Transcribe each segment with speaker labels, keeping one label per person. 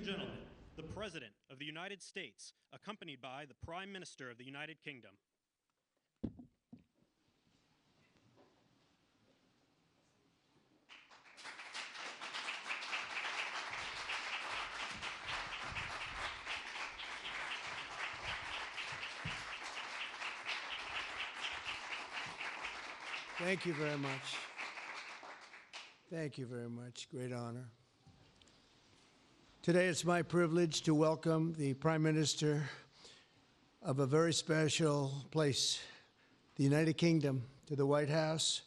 Speaker 1: and gentlemen, the President of the United States, accompanied by the Prime Minister of the United Kingdom.
Speaker 2: Thank you very much. Thank you very much. Great honor. Today it's my privilege to welcome the Prime Minister of a very special place, the United Kingdom, to the White House.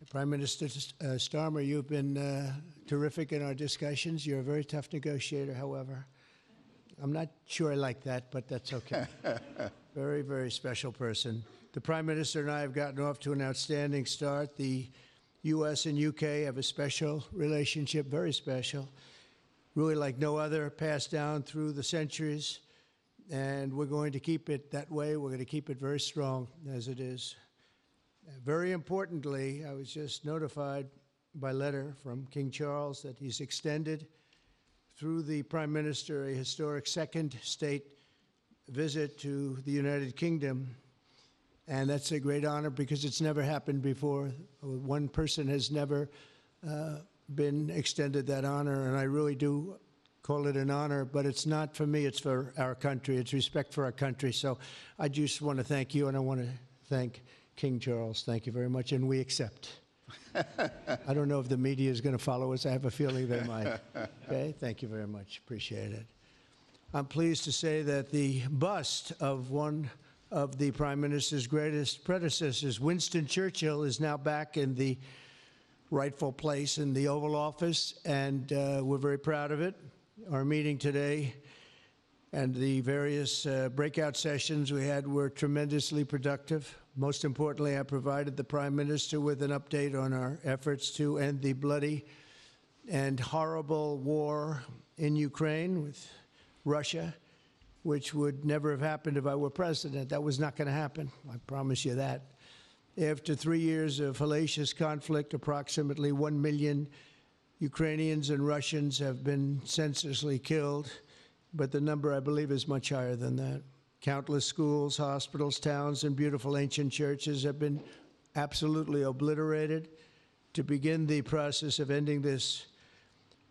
Speaker 2: Prime Minister Starmer, you've been terrific in our discussions. You're a very tough negotiator, however. I'm not sure I like that, but that's okay. Very, very special person. The Prime Minister and I have gotten off to an outstanding start. The U.S. and U.K. have a special relationship, very special, really like no other, passed down through the centuries, and we're going to keep it that way. We're going to keep it very strong as it is. Very importantly, I was just notified by letter from King Charles that he's extended through the Prime Minister a historic second state visit to the United Kingdom. And that's a great honor because it's never happened before. One person has never been extended that honor, and I really do call it an honor, but it's not for me, it's for our country. It's respect for our country. So I just want to thank you, and I want to thank King Charles. Thank you very much, and we accept. I don't know if the media is going to follow us. I have a feeling they might. Okay, thank you very much. Appreciate it. I'm pleased to say that the bust of one of the Prime Minister's greatest predecessors, Winston Churchill, is now back in the rightful place in the Oval Office, and we're very proud of it. Our meeting today and the various breakout sessions we had were tremendously productive. Most importantly, I provided the Prime Minister with an update on our efforts to end the bloody and horrible war in Ukraine with Russia, which would never have happened if I were president. That was not going to happen. I promise you that. After 3 years of hellacious conflict, approximately 1 million Ukrainians and Russians have been senselessly killed, but the number, I believe, is much higher than that. Countless schools, hospitals, towns, and beautiful ancient churches have been absolutely obliterated. To begin the process of ending this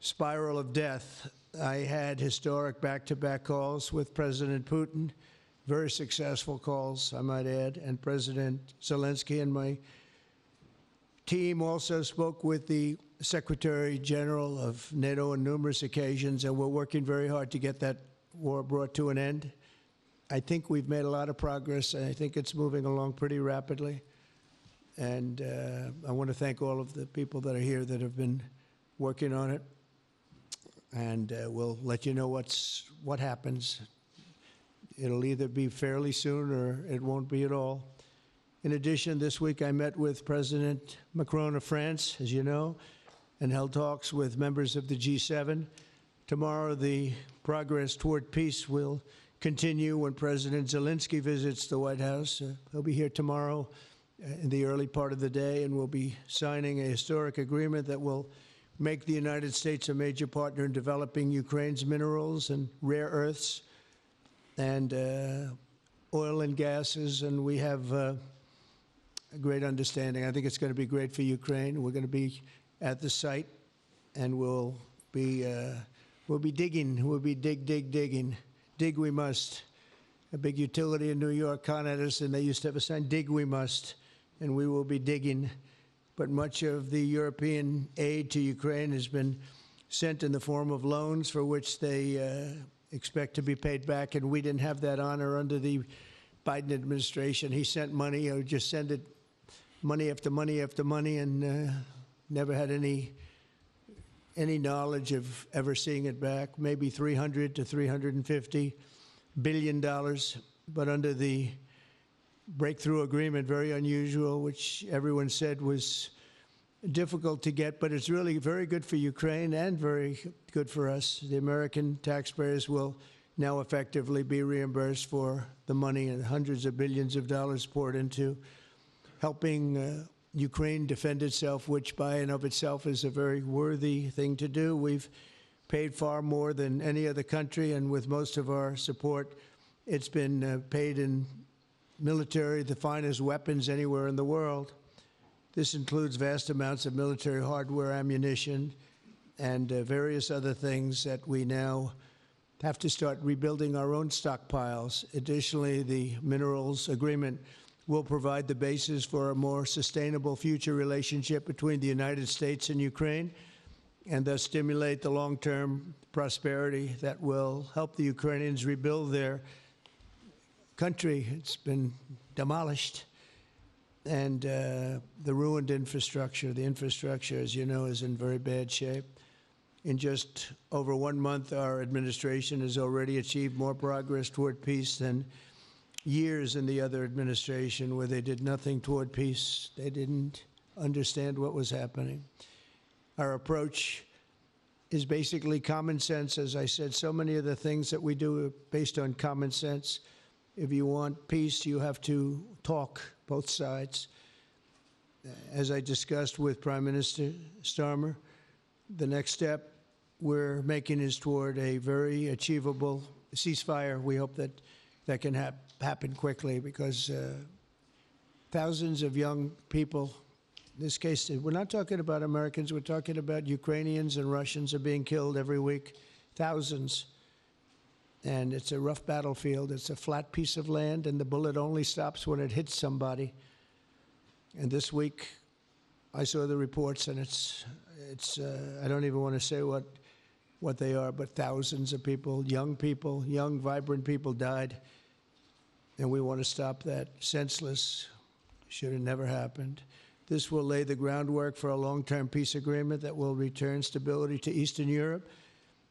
Speaker 2: spiral of death, I had historic back-to-back calls with President Putin, very successful calls, I might add, and President Zelensky, and my team also spoke with the Secretary General of NATO on numerous occasions, and we're working very hard to get that war brought to an end. I think we've made a lot of progress, and I think it's moving along pretty rapidly. And I want to thank all of the people that are here that have been working on it. And we'll let you know what happens. It'll either be fairly soon or it won't be at all. In addition, this week I met with President Macron of France, as you know, and held talks with members of the G7. Tomorrow, the progress toward peace will continue when President Zelensky visits the White House. He'll be here tomorrow in the early part of the day, and we'll be signing a historic agreement that will make the United States a major partner in developing Ukraine's minerals and rare earths and oil and gases, and we have a great understanding. I think it's going to be great for Ukraine. We're going to be at the site, and we'll be digging. We'll be digging. Dig we must. A big utility in New York con us, and they used to have a sign, dig we must, and we will be digging. But much of the European aid to Ukraine has been sent in the form of loans for which they expect to be paid back, and we didn't have that honor under the Biden administration. He sent money, or just sent it money after money after money, and never had any knowledge of ever seeing it back. Maybe $300 to $350 billion, but under the breakthrough agreement, very unusual, which everyone said was difficult to get, but it's really very good for Ukraine and very good for us. The American taxpayers will now effectively be reimbursed for the money and hundreds of billions of dollars poured into helping Ukraine defend itself, which by and of itself is a very worthy thing to do. We've paid far more than any other country, and with most of our support, it's been paid in military, the finest weapons anywhere in the world. This includes vast amounts of military hardware, ammunition, and various other things that we now have to start rebuilding our own stockpiles. Additionally, the minerals agreement will provide the basis for a more sustainable future relationship between the United States and Ukraine, and thus stimulate the long-term prosperity that will help the Ukrainians rebuild their country. It's been demolished. And the ruined infrastructure. The infrastructure, as you know, is in very bad shape. In just over 1 month, our administration has already achieved more progress toward peace than years in the other administration where they did nothing toward peace. They didn't understand what was happening. Our approach is basically common sense. As I said, so many of the things that we do are based on common sense. If you want peace, you have to talk, both sides. As I discussed with Prime Minister Starmer, the next step we're making is toward a very achievable ceasefire. We hope that that can happen quickly, because thousands of young people, in this case, we're not talking about Americans, we're talking about Ukrainians and Russians are being killed every week, thousands. And it's a rough battlefield. It's a flat piece of land, and the bullet only stops when it hits somebody. And this week, I saw the reports, and it's I don't even want to say what they are, but thousands of people, young, vibrant people died. And we want to stop that. Senseless. Should have never happened. This will lay the groundwork for a long-term peace agreement that will return stability to Eastern Europe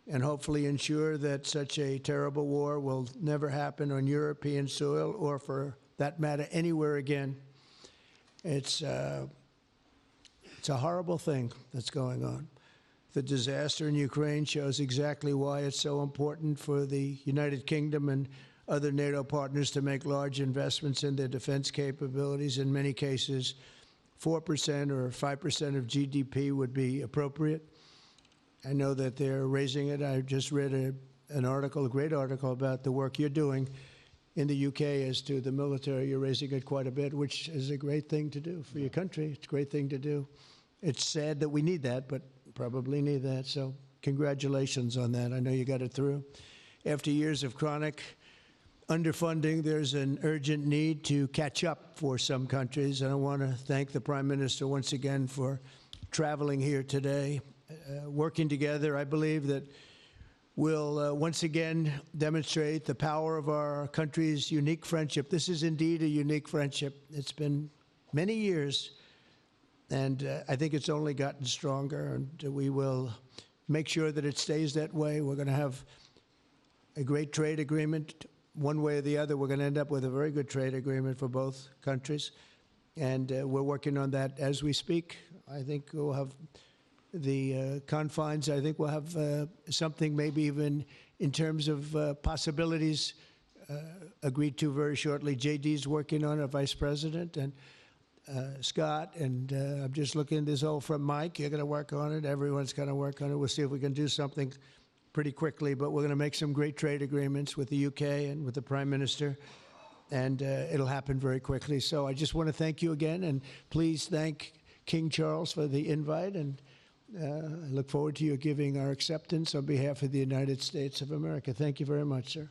Speaker 2: and hopefully ensure that such a terrible war will never happen on European soil, or for that matter, anywhere again. It's a horrible thing that's going on. The disaster in Ukraine shows exactly why it's so important for the United Kingdom and other NATO partners to make large investments in their defense capabilities. In many cases, 4% or 5% of GDP would be appropriate. I know that they're raising it. I just read an article, a great article, about the work you're doing in the UK as to the military. You're raising it quite a bit, which is a great thing to do for your country. It's a great thing to do. It's sad that we need that, but probably need that. So congratulations on that. I know you got it through. After years of chronic underfunding, there's an urgent need to catch up for some countries. And I want to thank the Prime Minister once again for traveling here today. Working together, I believe that we'll once again demonstrate the power of our country's unique friendship. This is indeed a unique friendship. It's been many years, and I think it's only gotten stronger, and we will make sure that it stays that way. We're going to have a great trade agreement. One way or the other, we're going to end up with a very good trade agreement for both countries, and we're working on that as we speak. I think we'll have the confines. I think we'll have something maybe even in terms of possibilities agreed to very shortly. JD's working on it, Vice President, and Scott, and I'm just looking this all from Mike. You're going to work on it. Everyone's going to work on it. We'll see if we can do something pretty quickly, but we're going to make some great trade agreements with the UK and with the Prime Minister, and it'll happen very quickly. So I just want to thank you again, and please thank King Charles for the invite, and I look forward to you giving our acceptance on behalf of the United States of America. Thank you very much, sir.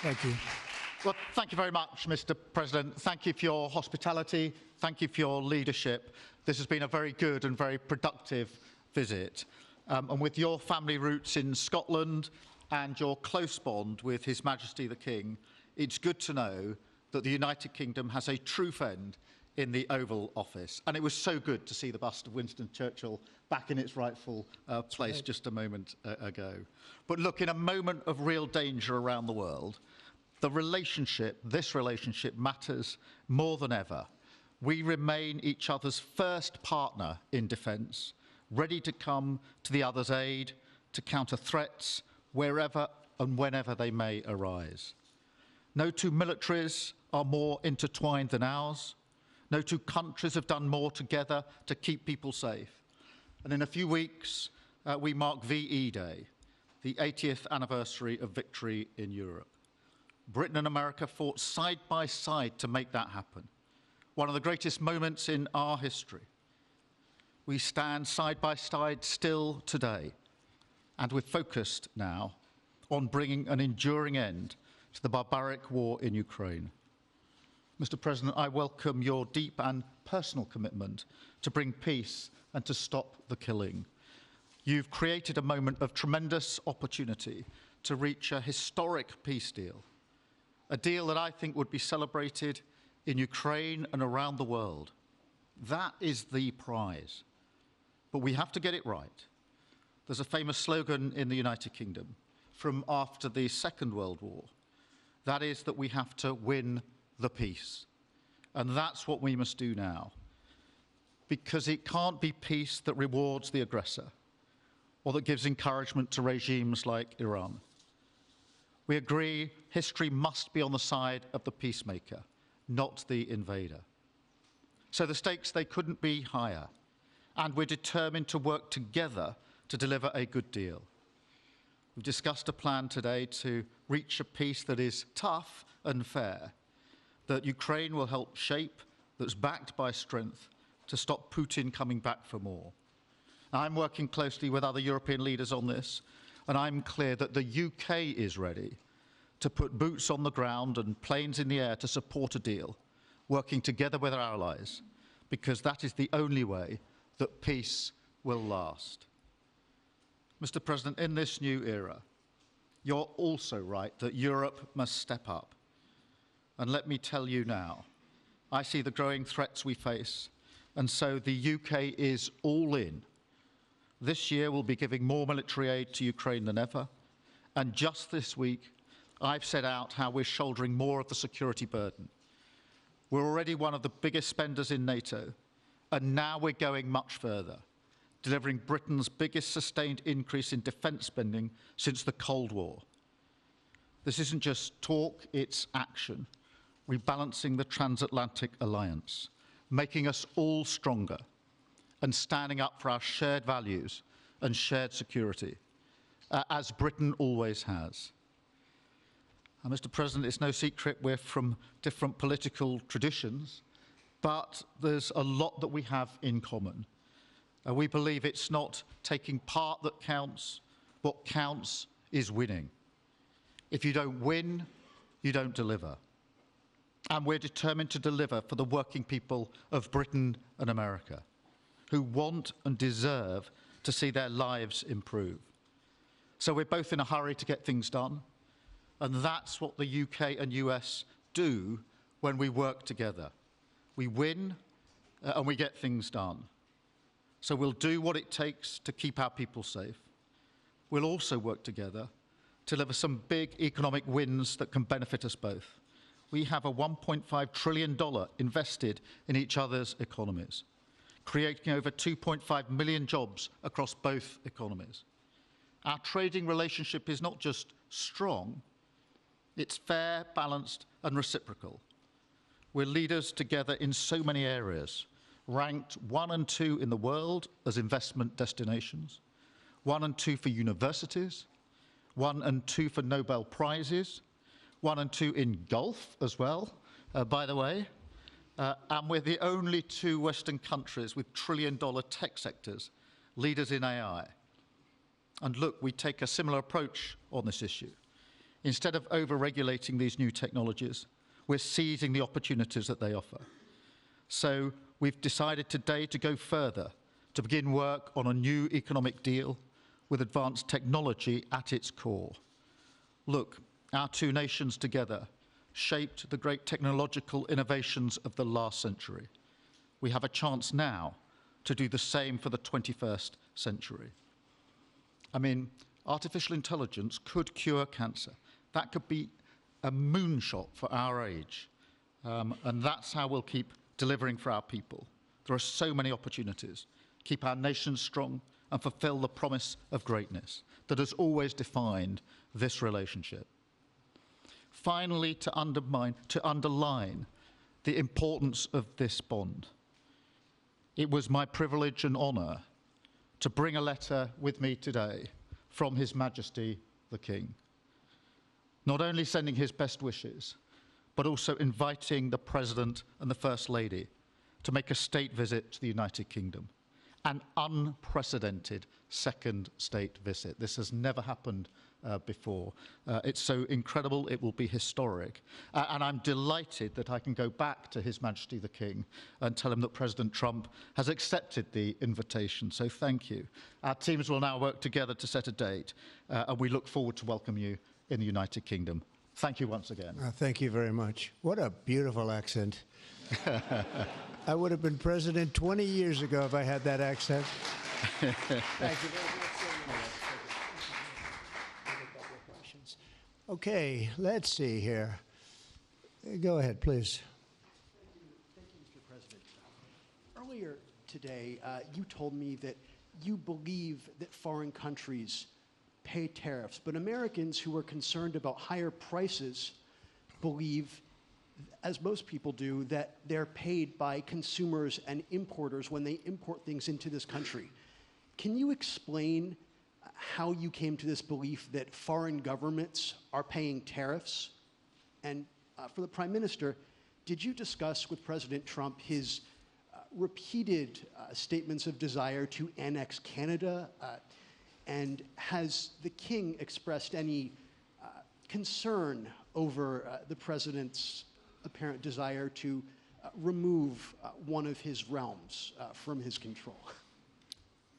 Speaker 2: Thank you.
Speaker 3: Well, thank you very much, Mr. President. Thank you for your hospitality. Thank you for your leadership. This has been a very good and very productive visit. And with your family roots in Scotland and your close bond with His Majesty the King, it's good to know that the United Kingdom has a true friend in the Oval Office. And it was so good to see the bust of Winston Churchill back in its rightful place just a moment ago. But look, in a moment of real danger around the world, this relationship matters more than ever. We remain each other's first partner in defence, ready to come to the other's aid, to counter threats wherever and whenever they may arise. No two militaries are more intertwined than ours. No two countries have done more together to keep people safe. And in a few weeks, we mark VE Day, the 80th anniversary of victory in Europe. Britain and America fought side by side to make that happen. One of the greatest moments in our history. We stand side by side still today, and we're focused now on bringing an enduring end to the barbaric war in Ukraine. Mr. President, I welcome your deep and personal commitment to bring peace and to stop the killing. You've created a moment of tremendous opportunity to reach a historic peace deal, a deal that I think would be celebrated in Ukraine and around the world. That is the prize. But we have to get it right. There's a famous slogan in the United Kingdom from after the Second World War. That is that we have to win the peace. And that's what we must do now. Because it can't be peace that rewards the aggressor or that gives encouragement to regimes like Iran. We agree history must be on the side of the peacemaker, not the invader. So the stakes, they couldn't be higher. And we're determined to work together to deliver a good deal. We've discussed a plan today to reach a peace that is tough and fair, that Ukraine will help shape, that's backed by strength, to stop Putin coming back for more. I'm working closely with other European leaders on this, and I'm clear that the UK is ready to put boots on the ground and planes in the air to support a deal, working together with our allies, because that is the only way that peace will last. Mr. President, in this new era, you're also right that Europe must step up. And let me tell you now, I see the growing threats we face, and so the UK is all in. This year we'll be giving more military aid to Ukraine than ever, and just this week I've set out how we're shouldering more of the security burden. We're already one of the biggest spenders in NATO, and now we're going much further, delivering Britain's biggest sustained increase in defence spending since the Cold War. This isn't just talk, it's action, rebalancing the transatlantic alliance, making us all stronger, and standing up for our shared values and shared security, as Britain always has. And Mr. President, it's no secret we're from different political traditions, but there's a lot that we have in common. We believe it's not taking part that counts. What counts is winning. If you don't win, you don't deliver. And we're determined to deliver for the working people of Britain and America, who want and deserve to see their lives improve. So we're both in a hurry to get things done, and that's what the UK and US do when we work together. We win and we get things done. So we'll do what it takes to keep our people safe. We'll also work together to deliver some big economic wins that can benefit us both. We have a $1.5 trillion invested in each other's economies, creating over 2.5 million jobs across both economies. Our trading relationship is not just strong, it's fair, balanced, and reciprocal. We're leaders together in so many areas, ranked 1 and 2 in the world as investment destinations, 1 and 2 for universities, 1 and 2 for Nobel Prizes, 1 and 2 in golf as well, by the way, and we're the only 2 Western countries with trillion-dollar tech sectors, leaders in AI. And look, we take a similar approach on this issue. Instead of over-regulating these new technologies, we're seizing the opportunities that they offer. So we've decided today to go further, to begin work on a new economic deal with advanced technology at its core. Look, our 2 nations together shaped the great technological innovations of the last century. We have a chance now to do the same for the 21st century. I mean, artificial intelligence could cure cancer. That could be a moonshot for our age. And that's how we'll keep delivering for our people. There are so many opportunities. Keep our nation strong and fulfill the promise of greatness that has always defined this relationship. Finally, to underline the importance of this bond. It was my privilege and honour to bring a letter with me today from His Majesty the King, not only sending his best wishes, but also inviting the President and the First Lady to make a state visit to the United Kingdom, an unprecedented second state visit. This has never happened before. It's so incredible, it will be historic. And I'm delighted that I can go back to His Majesty the King and tell him that President Trump has accepted the invitation. So thank you. Our teams will now work together to set a date, and we look forward to welcome you in the United Kingdom. Thank you once again.
Speaker 2: Thank you very much. What a beautiful accent. I would have been president 20 years ago if I had that accent. Thank you very much. Okay, let's see here. Go ahead, please.
Speaker 4: Thank you, Mr. President. Earlier today, you told me that you believe that foreign countries pay tariffs, but Americans who are concerned about higher prices believe, as most people do, that they're paid by consumers and importers when they import things into this country. Can you explain how you came to this belief that foreign governments are paying tariffs? And for the Prime Minister, did you discuss with President Trump his repeated statements of desire to annex Canada? And has the King expressed any concern over the President's apparent desire to remove one of his realms from his control?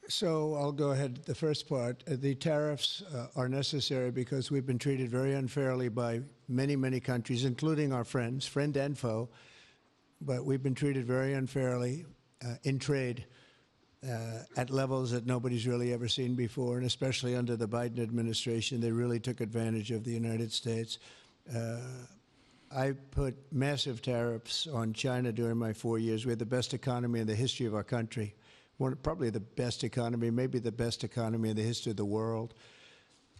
Speaker 2: So I'll go ahead. The first part, the tariffs are necessary because we've been treated very unfairly by many, many countries, including our friends, friend and foe. But we've been treated very unfairly in trade at levels that nobody's really ever seen before, and especially under the Biden administration, they really took advantage of the United States. I put massive tariffs on China during my 4 years. We had the best economy in the history of our country. Probably the best economy, maybe the best economy in the history of the world.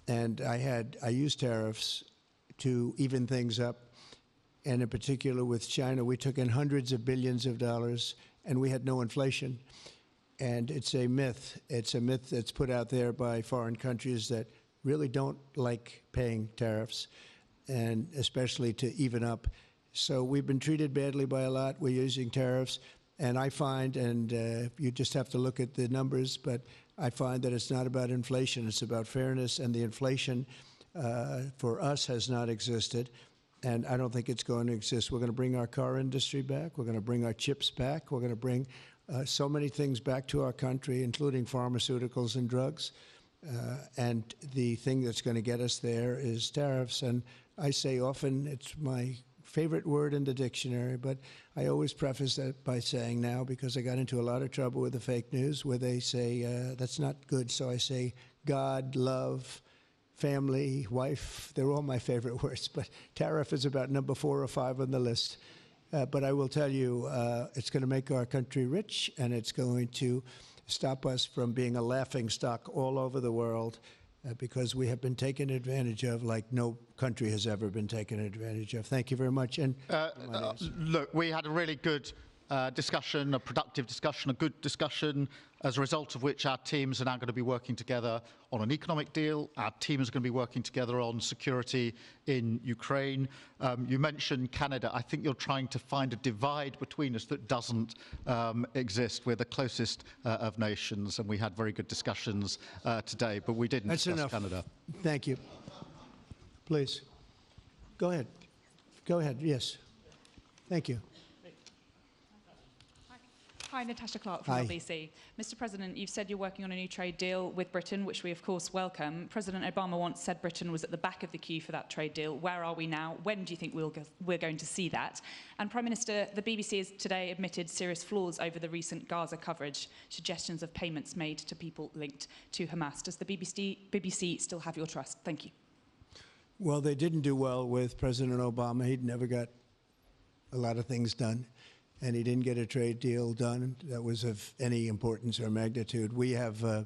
Speaker 2: And I used tariffs to even things up. And in particular with China, we took in hundreds of billions of dollars and we had no inflation. And it's a myth. It's a myth that's put out there by foreign countries that really don't like paying tariffs, and especially to even up. So we've been treated badly by a lot. We're using tariffs. And I find, and you just have to look at the numbers, but I find that it's not about inflation, it's about fairness, and the inflation for us has not existed, and I don't think it's going to exist. We're going to bring our car industry back, we're going to bring our chips back, we're going to bring so many things back to our country, including pharmaceuticals and drugs, and the thing that's going to get us there is tariffs. And I say often, it's my favorite word in the dictionary, but I always preface that by saying now, because I got into a lot of trouble with the fake news where they say that's not good, so I say God, love, family, wife, they're all my favorite words, but tariff is about number 4 or 5 on the list. But I will tell you, it's going to make our country rich, and it's going to stop us from being a laughing stock all over the world, because we have been taken advantage of like no country has ever been taken advantage of. Thank you very much. And
Speaker 3: look, we had a really good discussion, a productive discussion, a good discussion, as a result of which our teams are now going to be working together on an economic deal. Our teams are going to be working together on security in Ukraine. You mentioned Canada. I think you're trying to find a divide between us that doesn't exist. We're the closest of nations, and we had very good discussions today, but we didn't discuss Canada.
Speaker 2: Thank you. Please. Go ahead. Go ahead. Yes. Thank you.
Speaker 5: Hi, Natasha Clark from LBC. Mr. President, you've said you're working on a new trade deal with Britain, which we of course welcome. President Obama once said Britain was at the back of the queue for that trade deal. Where are we now? When do you think we're going to see that? And Prime Minister, the BBC has today admitted serious flaws over the recent Gaza coverage, suggestions of payments made to people linked to Hamas. Does the BBC still have your trust? Thank you.
Speaker 2: Well, they didn't do well with President Obama. He'd never got a lot of things done, and he didn't get a trade deal done that was of any importance or magnitude. We have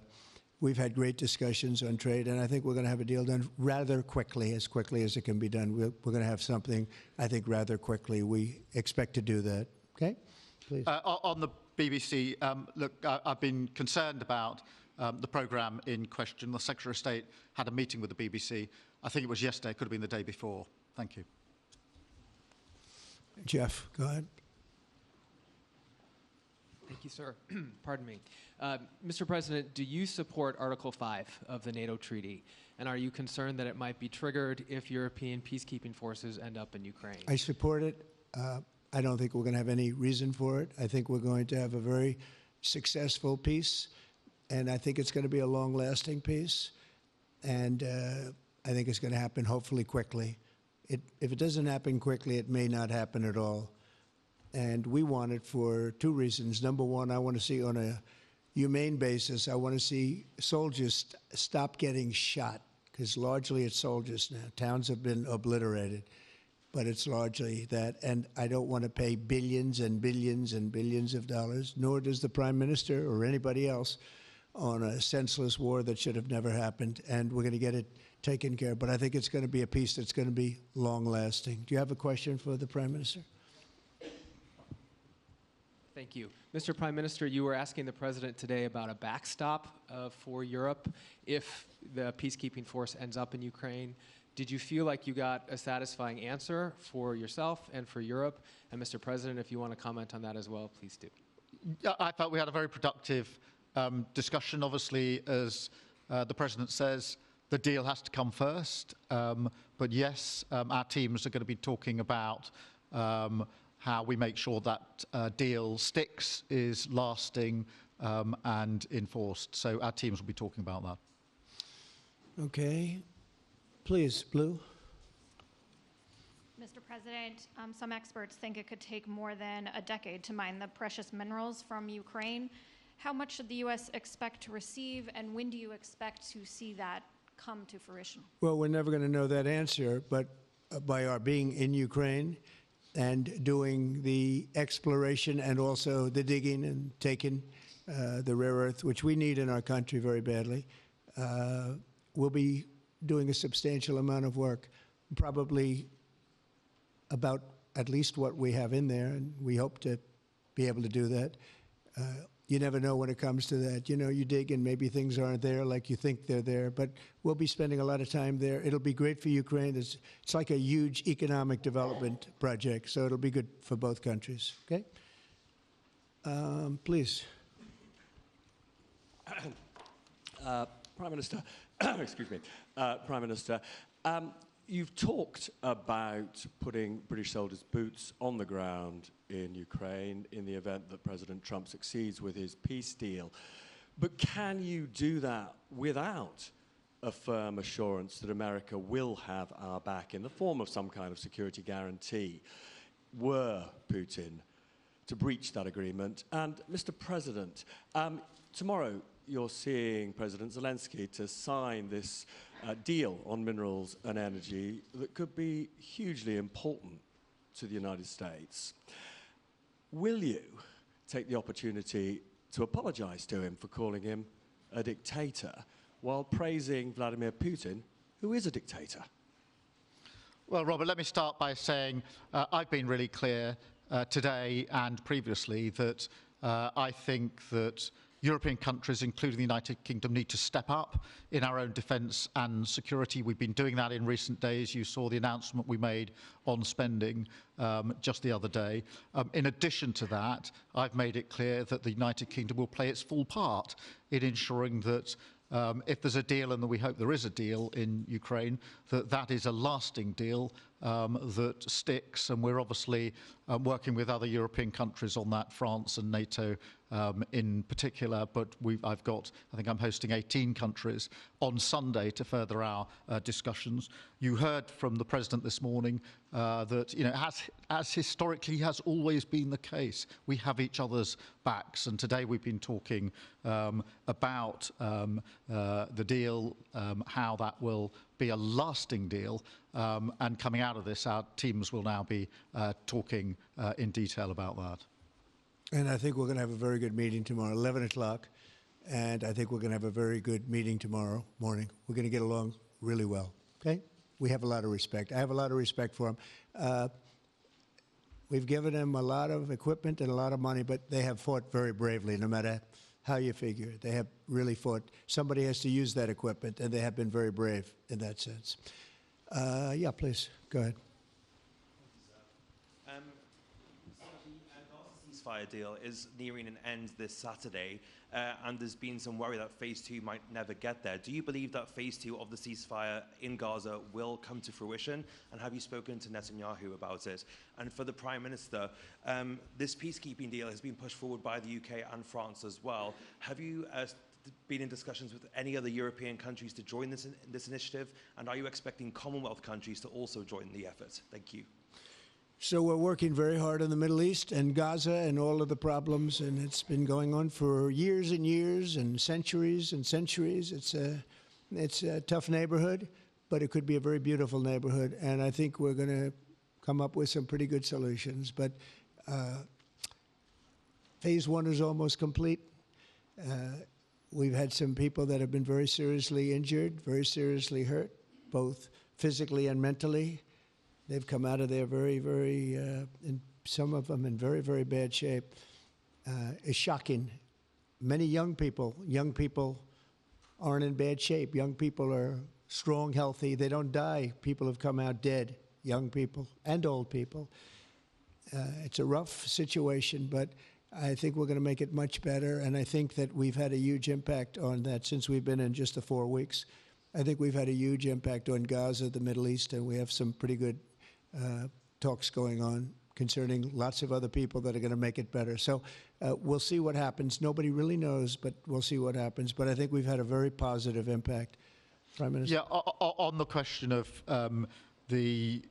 Speaker 2: we've had great discussions on trade, and I think we're going to have a deal done rather quickly as it can be done. We're going to have something, I think, rather quickly. We expect to do that. Okay? Please.
Speaker 3: On the BBC, look, I've been concerned about the programme in question. The Secretary of State had a meeting with the BBC. I think it was yesterday, it could have been the day before. Thank you.
Speaker 2: Jeff, go ahead.
Speaker 6: Thank you, sir. Pardon me. Mr. President, do you support Article 5 of the NATO treaty? And are you concerned that it might be triggered if European peacekeeping forces end up in Ukraine?
Speaker 2: I support it. I don't think we're going to have any reason for it. I think we're going to have a very successful peace, and I think it's going to be a long-lasting peace. And I think it's going to happen hopefully quickly. If it doesn't happen quickly, it may not happen at all. And we want it for two reasons. Number one, I want to see on a humane basis, I want to see soldiers stop getting shot, because largely it's soldiers now. Towns have been obliterated, but it's largely that. And I don't want to pay billions and billions and billions of dollars, nor does the Prime Minister or anybody else, on a senseless war that should have never happened. And we're going to get it taken care of. But I think it's going to be a peace that's going to be long-lasting. Do you have a question for the Prime Minister?
Speaker 6: Thank you. Mr. Prime Minister, you were asking the President today about a backstop for Europe if the peacekeeping force ends up in Ukraine. Did you feel like you got a satisfying answer for yourself and for Europe? And Mr. President, if you want to comment on that as well, please do.
Speaker 3: I thought we had a very productive discussion. Obviously, as the President says, the deal has to come first. But yes, our teams are going to be talking about how we make sure that deal sticks, is lasting and enforced. So our teams will be talking about that.
Speaker 2: Okay. Please, Blue.
Speaker 7: Mr. President, some experts think it could take more than a decade to mine the precious minerals from Ukraine. How much should the U.S. expect to receive, and when do you expect to see that come to fruition?
Speaker 2: Well, we're never going to know that answer, but by our being in Ukraine and doing the exploration and also the digging and taking the rare earth, which we need in our country very badly, we'll be doing a substantial amount of work, probably about at least what we have in there, and we hope to be able to do that. You never know when it comes to that. You know, you dig and maybe things aren't there like you think they're there, but we'll be spending a lot of time there. It'll be great for Ukraine. It's like a huge economic development project, so it'll be good for both countries. Okay? Please.
Speaker 8: Prime Minister, excuse me, Prime Minister, you've talked about putting British soldiers' boots on the ground in Ukraine in the event that President Trump succeeds with his peace deal. But can you do that without a firm assurance that America will have our back in the form of some kind of security guarantee were Putin to breach that agreement? And Mr. President, tomorrow you're seeing President Zelensky to sign this deal on minerals and energy that could be hugely important to the United States. Will you take the opportunity to apologize to him for calling him a dictator while praising Vladimir Putin, who is a dictator?
Speaker 3: Well, Robert, let me start by saying I've been really clear today and previously that I think that European countries, including the United Kingdom, need to step up in our own defence and security. We've been doing that in recent days. You saw the announcement we made on spending just the other day. In addition to that, I've made it clear that the United Kingdom will play its full part in ensuring that if there's a deal, and we hope there is a deal in Ukraine, that is a lasting deal that sticks. And we're obviously working with other European countries on that, France and NATO in particular. But I think I'm hosting 18 countries on Sunday to further our discussions. You heard from the President this morning that, you know, as historically has always been the case, we have each other's backs. And today we've been talking about the deal, how that will be a lasting deal. And coming out of this, our teams will now be talking in detail about that.
Speaker 2: And I think we're going to have a very good meeting tomorrow, 11 o'clock. And I think we're going to have a very good meeting tomorrow morning. We're going to get along really well, okay? We have a lot of respect. I have a lot of respect for him. We've given them a lot of equipment and a lot of money, but they have fought very bravely, no matter how you figure it. They have really fought. Somebody has to use that equipment, and they have been very brave in that sense. Yeah, please, go ahead.
Speaker 9: The ceasefire deal is nearing an end this Saturday, and there's been some worry that phase 2 might never get there. Do you believe that phase 2 of the ceasefire in Gaza will come to fruition? And have you spoken to Netanyahu about it? And for the Prime Minister, this peacekeeping deal has been pushed forward by the UK and France as well. Have you been in discussions with any other European countries to join this initiative? And are you expecting Commonwealth countries to also join the effort? Thank you.
Speaker 2: So we're working very hard in the Middle East and Gaza and all of the problems, and it's been going on for years and years and centuries and centuries. It's a tough neighborhood, but it could be a very beautiful neighborhood, and I think we're going to come up with some pretty good solutions. But phase 1 is almost complete. We've had some people that have been very seriously injured, very seriously hurt, both physically and mentally. They've come out of there and some of them in very, very bad shape. It's shocking. Many young people aren't in bad shape. Young people are strong, healthy. They don't die. People have come out dead, young people and old people. It's a rough situation, but I think we're going to make it much better, and I think that we've had a huge impact on that since we've been in just the 4 weeks. I think we've had a huge impact on Gaza, the Middle East, and we have some pretty good talks going on concerning lots of other people that are going to make it better. So we'll see what happens. Nobody really knows, but we'll see what happens. But I think we've had a very positive impact. Prime Minister?
Speaker 3: Yeah, on the question of the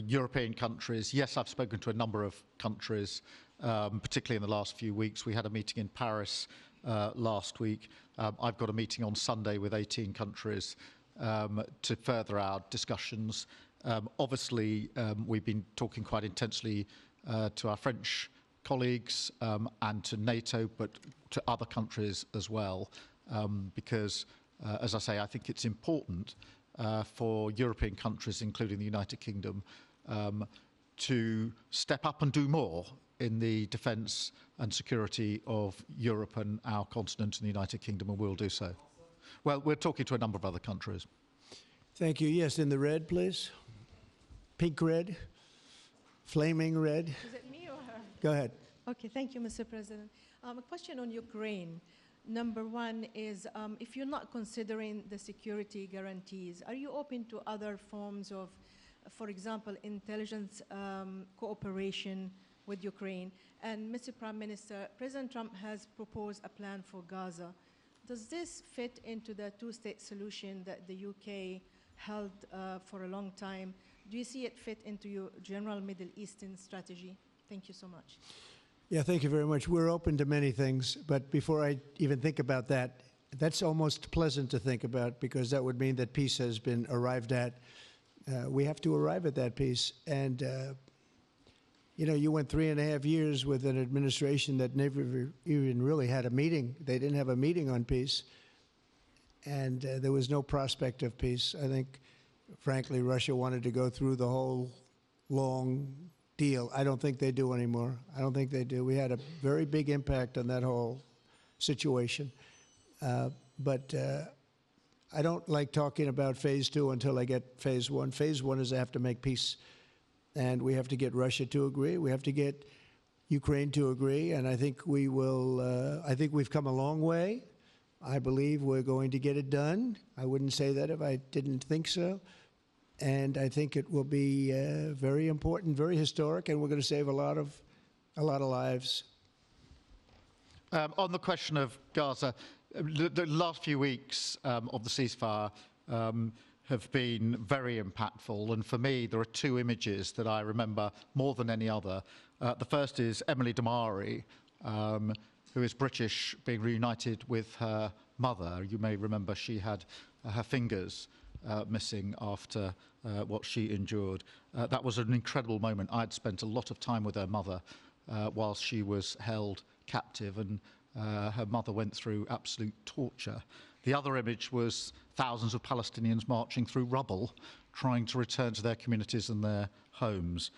Speaker 3: European countries, yes, I've spoken to a number of countries, particularly in the last few weeks. We had a meeting in Paris last week. I've got a meeting on Sunday with 18 countries to further our discussions. Obviously, we've been talking quite intensely to our French colleagues and to NATO, but to other countries as well, because, as I say, I think it's important for European countries, including the United Kingdom, to step up and do more in the defence and security of Europe and our continent and the United Kingdom, and we'll do so. Well, we're talking to a number of other countries.
Speaker 2: Thank you. Yes, in the red, please. Pink red, flaming red.
Speaker 10: Is it me or her?
Speaker 2: Go ahead.
Speaker 10: Okay, thank you, Mr. President. A question on Ukraine. Number one is, if you're not considering the security guarantees, are you open to other forms of, for example, intelligence cooperation with Ukraine? And Mr. Prime Minister, President Trump has proposed a plan for Gaza. Does this fit into the two-state solution that the UK held for a long time? Do you see it fit into your general Middle Eastern strategy? Thank you so much.
Speaker 2: Yeah, thank you very much. We're open to many things, but before I even think about that, that's almost pleasant to think about because that would mean that peace has been arrived at. We have to arrive at that peace. And, you know, you went 3.5 years with an administration that never even really had a meeting. They didn't have a meeting on peace. And there was no prospect of peace. I think, frankly, Russia wanted to go through the whole long deal. I don't think they do anymore. I don't think they do. We had a very big impact on that whole situation. But I don't like talking about phase 2 until I get phase 1. Phase 1 is I have to make peace. And we have to get Russia to agree. We have to get Ukraine to agree. And I think we will, I think we've come a long way. I believe we're going to get it done. I wouldn't say that if I didn't think so. And I think it will be very important, very historic, and we're going to save a lot of lives.
Speaker 3: On the question of Gaza, the last few weeks of the ceasefire have been very impactful. And for me, there are 2 images that I remember more than any other. The first is Emily Damari, who is British, being reunited with her mother. You may remember she had her fingers missing after what she endured. That was an incredible moment. I'd spent a lot of time with her mother whilst she was held captive, and her mother went through absolute torture. The other image was thousands of Palestinians marching through rubble, trying to return to their communities and their homes.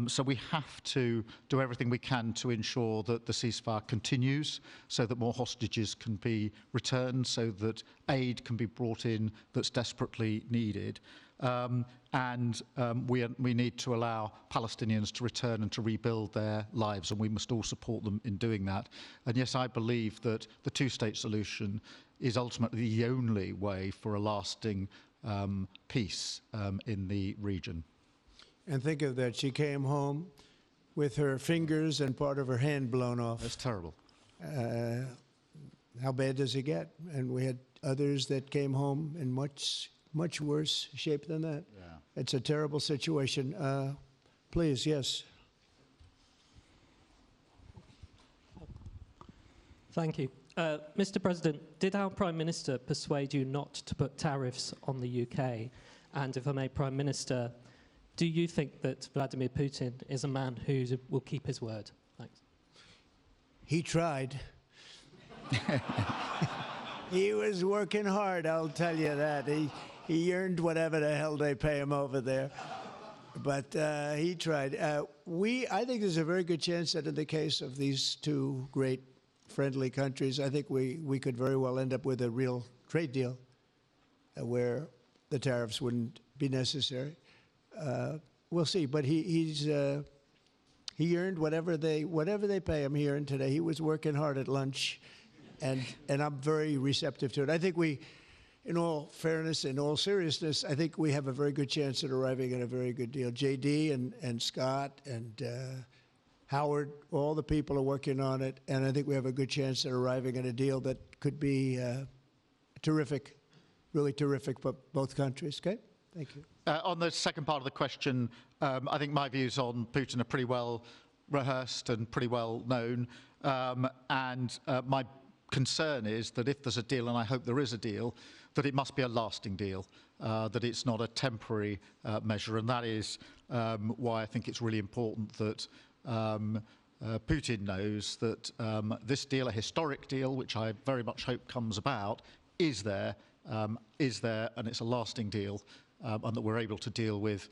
Speaker 3: So we have to do everything we can to ensure that the ceasefire continues, so that more hostages can be returned, so that aid can be brought in that's desperately needed. We need to allow Palestinians to return and to rebuild their lives, and we must all support them in doing that. And yes, I believe that the two-state solution is ultimately the only way for a lasting peace in the region.
Speaker 2: And think of that, she came home with her fingers and part of her hand blown off.
Speaker 3: That's terrible.
Speaker 2: How bad does it get? And we had others that came home in much worse shape than that.
Speaker 3: Yeah.
Speaker 2: It's a terrible situation. Please, yes.
Speaker 11: Thank you. Mr. President, did our Prime Minister persuade you not to put tariffs on the UK? And if I may, Prime Minister, do you think that Vladimir Putin is a man who will keep his word? Thanks.
Speaker 2: He tried. He was working hard, I'll tell you that. He earned whatever the hell they pay him over there. But he tried. I think there's a very good chance that in the case of these two great friendly countries, I think we could very well end up with a real trade deal where the tariffs wouldn't be necessary. We'll see, but he earned whatever they pay him. He earned today. He was working hard at lunch, and I'm very receptive to it. I think in all fairness, in all seriousness, I think we have a very good chance at arriving at a very good deal. JD and Scott and Howard, all the people are working on it, and I think we have a good chance at arriving at a deal that could be terrific, really terrific for both countries. Okay, thank you.
Speaker 3: On the second part of the question, I think my views on Putin are pretty well rehearsed and pretty well known. My concern is that if there's a deal, and I hope there is a deal, that it must be a lasting deal, that it's not a temporary measure. And that is why I think it's really important that Putin knows that this deal, a historic deal, which I very much hope comes about, is there, and it's a lasting deal. And that we're able to deal with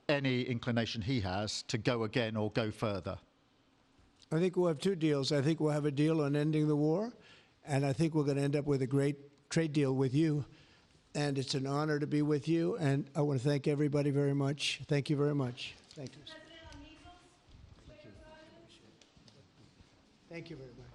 Speaker 3: any inclination he has to go again or go further.
Speaker 2: I think we'll have two deals. I think we'll have a deal on ending the war, and I think we're going to end up with a great trade deal with you. And it's an honor to be with you, and I want to thank everybody very much. Thank you very much. Thank you. Thank you very much.